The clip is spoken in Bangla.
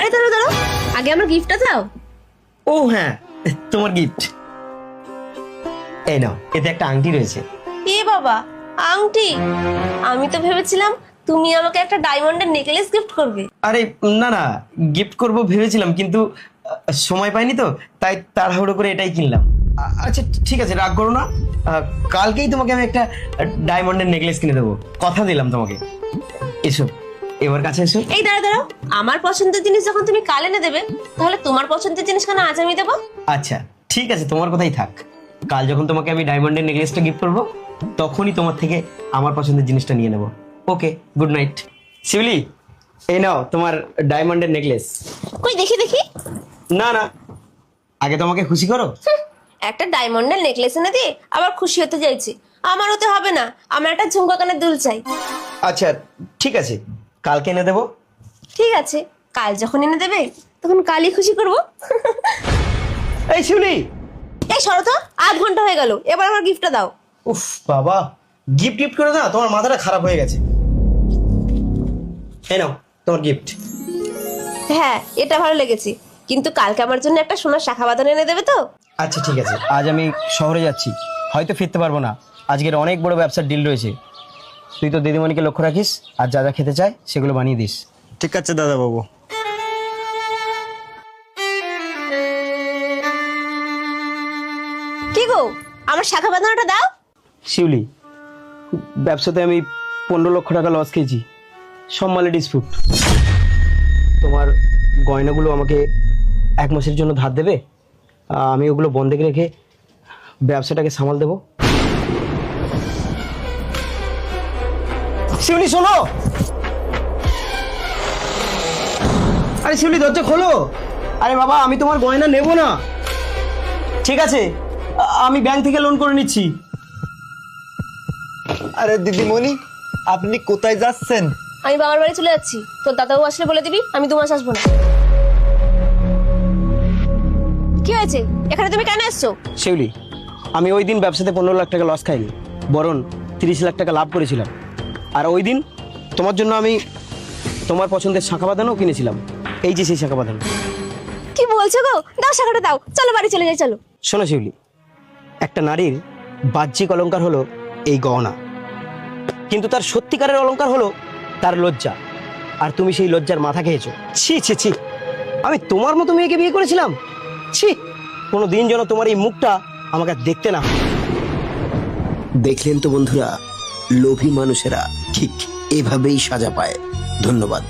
আরে দাঁড়াও দাঁড়াও, আগে আমার গিফটটা দাও। ও হ্যাঁ, তোমার গিফট। এই নাও, এতে একটা আংটি রয়েছে। এ বাবা, আংটি! আমি তো ভেবেছিলাম তুমি আমাকে একটা ডায়মন্ডের নেকলেস গিফট করবে। আরে না না, গিফট করব ভেবেছিলাম, কিন্তু সময় পাইনি তো, তাই তাড়াহুড়ো করে এটাই কিনলাম। আচ্ছা ঠিক আছে, রাগ করো না। কালকেই তোমাকে আমি একটা ডায়মন্ডের নেকলেস কিনে দেবো, কথা দিলাম তোমাকে। এসো, এবার কাছে এসো। এই দাঁড়াও দাঁড়াও, আমার পছন্দের জিনিস যখন তুমি কাল এনে দেবে, তাহলে তোমার পছন্দের জিনিস কেন আজ আমি দেবো? আচ্ছা ঠিক আছে, তোমার কথাই থাক। কাল যখন তোমাকে আমি ডায়মন্ডের নেকলেসটা গিফট করবো, তখনই তোমার থেকে আমার পছন্দের জিনিসটা নিয়ে নেবো। ওকে, গুড নাইট। শিউলি, এই নাও তোমার ডায়মন্ডের নেকলেস। কই দেখি দেখি। না না, আগে তোমাকে খুশি করো। একটা ডায়মন্ডের নেকলেস এনে দিয়ে আবার খুশি হতে চাইছি? আমার হতে হবে না, আমার একটা ঝুমকা কানের দুল চাই। আচ্ছা ঠিক আছে, কালকে এনে দেবো। ঠিক আছে, কাল যখন এনে দেবে তখন কালই খুশি করবো। এই শিউলি, এই শরৎ, 8 ঘন্টা হয়ে গেল, এবার আমার গিফটটা দাও। উফ বাবা, গিফট গিফট করে দাও, তোমার মাথাটা খারাপ হয়ে গেছে। এই নাও তোমার গিফট। হ্যাঁ, এটা ভালো লেগেছে, কিন্তু কালকে আমার জন্য একটা সোনার শাখা বাঁধানো এনে দেবে তো? আচ্ছা ঠিক আছে, আজ আমি শহরে যাচ্ছি, হয়তো ফিরতে পারবো না। আজকের অনেক বড় ব্যবসার ডিল রয়েছে। তুই তো দিদিমণিকে লক্ষ্য রাখিস, আর যা যা খেতে চায় সেগুলো বানিয়ে দিস। ঠিক আছে দাদা বাবু। কি গো, আমার শাখা বাঁধানোটা দাও। শিউলি, ব্যবসাতে আমি 15 লক্ষ টাকা লস খেয়েছি, সব মালে ডিসপুট। তোমার গয়নাগুলো আমাকে 1 মাসের জন্য ধার দেবে? আমি ওগুলো বন্ধক রেখে ব্যবসাটাকে সামাল দেবো। শিউলি শোনো, আরে শিউলি দরজা খোলো। আরে বাবা, আমি তোমার গয়না নেব না। ঠিক আছে, আমি ব্যাংক থেকে লোন করে নিচ্ছি। আরে দিদিমণি, আপনি কোথায় যাচ্ছেন? আমি বাবার বাড়ি চলে যাচ্ছি, তোর দাদাও আসলে বলে দিবি আমি 2 মাস আসবো না। কি হয়েছে, এখানে তুমি কেন এসছো? শিউলি, আমি ওই দিন ব্যবসাতে 15 লাখ টাকা লস খাইনি, বরং 30 লাখ টাকা লাভ করেছিলাম। আর ওই দিন তোমার জন্য আমি তোমার পছন্দের শাঁখা বাঁধানোও কিনেছিলাম। এই যে সেই শাঁখা বাঁধানো। কি বলছো গো? দাও শাখাটা দাও, চলো বাড়ি চলে যাই, চলো। শোনো শিউলি, একটা নারীর বাহ্যিক অলংকার হলো এই গহনা, কিন্তু তার সত্যিকারের অলংকার হলো তার লজ্জা। আর তুমি সেই লজ্জার মাথা খেয়েছো। ছি ছি ছি, আমি তোমার মতো মেয়েকে বিয়ে করেছিলাম? ছি, কোনো দিন যেন তোমার এই মুখটা আমাকে আর দেখতে না হয়। দেখলেন তো বন্ধুরা, লোভী মানুষেরা ঠিক এভাবেই সাজা পায়। ধন্যবাদ।